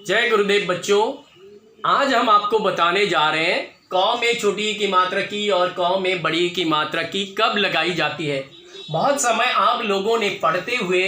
जय गुरुदेव बच्चों। आज हम आपको बताने जा रहे हैं क में छोटी की मात्रा की और क में बड़ी की मात्रा की कब लगाई जाती है। बहुत समय आप लोगों ने पढ़ते हुए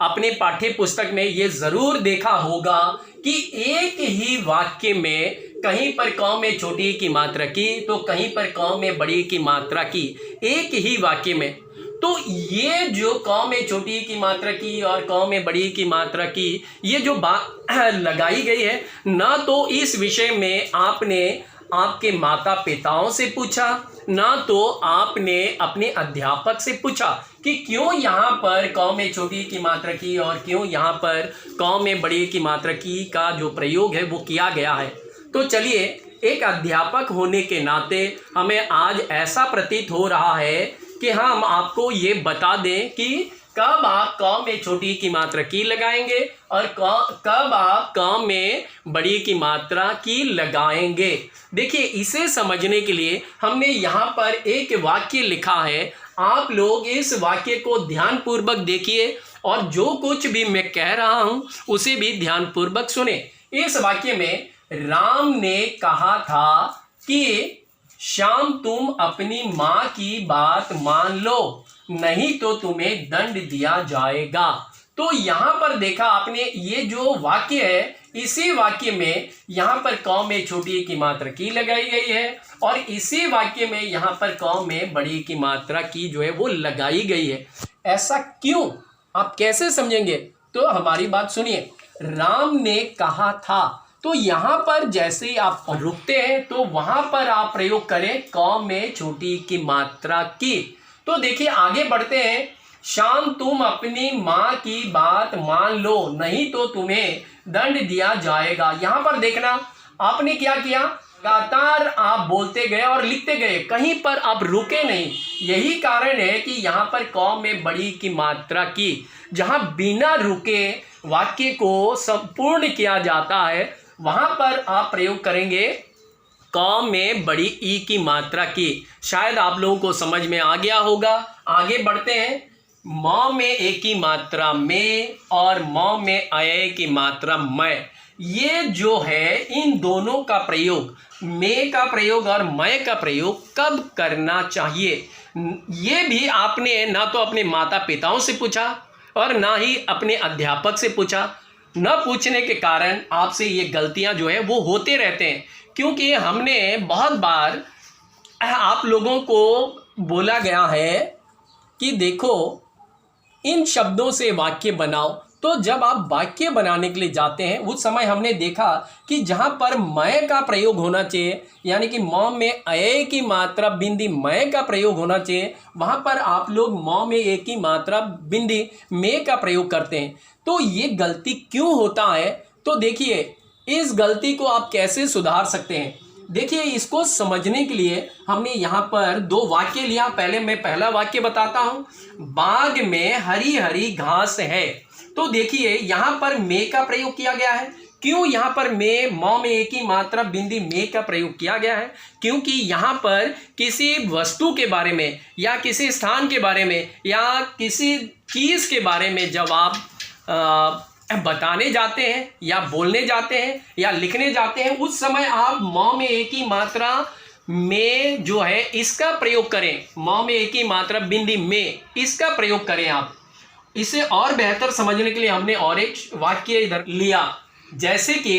अपने पाठ्य पुस्तक में ये ज़रूर देखा होगा कि एक ही वाक्य में कहीं पर क में छोटी की मात्रा की तो कहीं पर क में बड़ी की मात्रा की, एक ही वाक्य में। तो ये जो क में छोटी की मात्रा की और क में बड़ी की मात्रा की ये जो बात लगाई गई है, ना तो इस विषय में आपने आपके माता पिताओं से पूछा, ना तो आपने अपने अध्यापक से पूछा कि क्यों यहाँ पर क में छोटी की मात्रा की और क्यों यहाँ पर क में बड़ी की मात्रा की का जो प्रयोग है वो किया गया है। तो चलिए, एक अध्यापक होने के नाते हमें आज ऐसा प्रतीत हो रहा है कि हम आपको ये बता दें कि कब आप क में छोटी की मात्रा की लगाएंगे और कब आप क में बड़ी की मात्रा की लगाएंगे। देखिए, इसे समझने के लिए हमने यहाँ पर एक वाक्य लिखा है। आप लोग इस वाक्य को ध्यानपूर्वक देखिए और जो कुछ भी मैं कह रहा हूँ उसे भी ध्यानपूर्वक सुने। इस वाक्य में राम ने कहा था कि शाम तुम अपनी माँ की बात मान लो, नहीं तो तुम्हें दंड दिया जाएगा। तो यहाँ पर देखा आपने, ये जो वाक्य है इसी वाक्य में यहाँ पर क में छोटी की मात्रा की लगाई गई है और इसी वाक्य में यहाँ पर क में बड़ी की मात्रा की जो है वो लगाई गई है। ऐसा क्यों, आप कैसे समझेंगे? तो हमारी बात सुनिए। राम ने कहा था, तो यहाँ पर जैसे ही आप रुकते हैं तो वहां पर आप प्रयोग करें क में छोटी की मात्रा की। तो देखिए, आगे बढ़ते हैं। शाम तुम अपनी माँ की बात मान लो, नहीं तो तुम्हें दंड दिया जाएगा। यहाँ पर देखना, आपने क्या किया, लगातार आप बोलते गए और लिखते गए, कहीं पर आप रुके नहीं। यही कारण है कि यहाँ पर क में बड़ी की मात्रा की, जहाँ बिना रुके वाक्य को संपूर्ण किया जाता है, वहां पर आप प्रयोग करेंगे क में बड़ी ई की मात्रा की। शायद आप लोगों को समझ में आ गया होगा। आगे बढ़ते हैं। म में ए की मात्रा में और म में अय की मात्रा मैं, ये जो है इन दोनों का प्रयोग, में का प्रयोग और मैं का प्रयोग कब करना चाहिए, ये भी आपने ना तो अपने माता पिताओं से पूछा और ना ही अपने अध्यापक से पूछा। न पूछने के कारण आपसे ये गलतियां जो है वो होते रहते हैं, क्योंकि हमने बहुत बार आप लोगों को बोला गया है कि देखो इन शब्दों से वाक्य बनाओ। तो जब आप वाक्य बनाने के लिए जाते हैं उस समय हमने देखा कि जहाँ पर मैं का प्रयोग होना चाहिए, यानी कि म में अय की मात्रा बिंदी मैं का प्रयोग होना चाहिए, वहाँ पर आप लोग म में ए की मात्रा बिंदी में का प्रयोग करते हैं। तो ये गलती क्यों होता है? तो देखिए, इस गलती को आप कैसे सुधार सकते हैं। देखिए, इसको समझने के लिए हमने यहाँ पर दो वाक्य लिया। पहले मैं पहला वाक्य बताता हूँ। बाग में हरी हरी घास है। तो देखिए, यहाँ पर में का प्रयोग किया गया है। क्यों यहाँ पर में, म में एक ही मात्रा बिंदी में का प्रयोग किया गया है? क्योंकि यहाँ पर किसी वस्तु के बारे में या किसी स्थान के बारे में या किसी चीज़ के बारे में जब आप बताने जाते हैं या बोलने जाते हैं या लिखने जाते हैं, उस समय आप म में एक ही मात्रा में जो है इसका प्रयोग करें। म में एक ही मात्रा बिंदी में, इसका प्रयोग करें आप। इसे और बेहतर समझने के लिए हमने और एक वाक्य इधर लिया, जैसे कि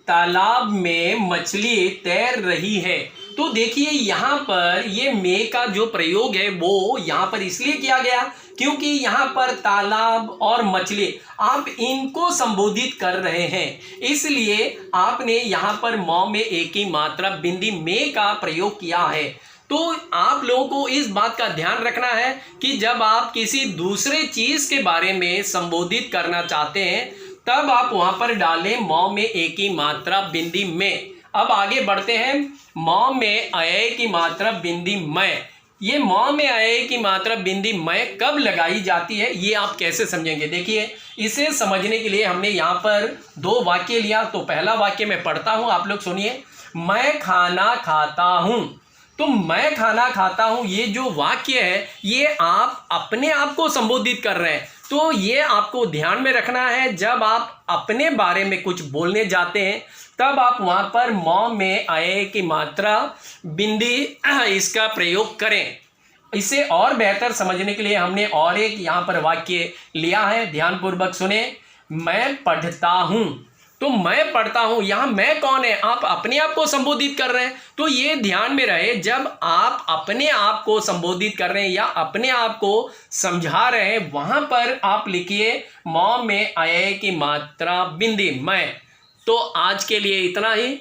तालाब में मछली तैर रही है। तो देखिए, यहाँ पर ये में का जो प्रयोग है वो यहाँ पर इसलिए किया गया क्योंकि यहाँ पर तालाब और मछली आप इनको संबोधित कर रहे हैं, इसलिए आपने यहाँ पर म में एक ही मात्रा बिंदी में का प्रयोग किया है। तो आप लोगों को इस बात का ध्यान रखना है कि जब आप किसी दूसरे चीज़ के बारे में संबोधित करना चाहते हैं तब आप वहाँ पर डालें म में एक ही मात्रा बिंदी में। अब आगे बढ़ते हैं। म में अय की मात्रा बिंदी मैं, ये म में अय की मात्रा बिंदी मैं कब लगाई जाती है ये आप कैसे समझेंगे? देखिए, इसे समझने के लिए हमने यहाँ पर दो वाक्य लिया। तो पहला वाक्य मैं पढ़ता हूँ, आप लोग सुनिए। मैं खाना खाता हूँ। तो मैं खाना खाता हूँ, ये जो वाक्य है ये आप अपने आप को संबोधित कर रहे हैं। तो ये आपको ध्यान में रखना है, जब आप अपने बारे में कुछ बोलने जाते हैं तब आप वहाँ पर म में अय की मात्रा बिंदी इसका प्रयोग करें। इसे और बेहतर समझने के लिए हमने और एक यहाँ पर वाक्य लिया है, ध्यानपूर्वक सुने। मैं पढ़ता हूँ, तो मैं पढ़ता हूँ, यहाँ मैं कौन है? आप अपने आप को संबोधित कर रहे हैं। तो ये ध्यान में रहे, जब आप अपने आप को संबोधित कर रहे हैं या अपने आप को समझा रहे हैं, वहाँ पर आप लिखिए म में अय की मात्रा बिंदी मैं। तो आज के लिए इतना ही।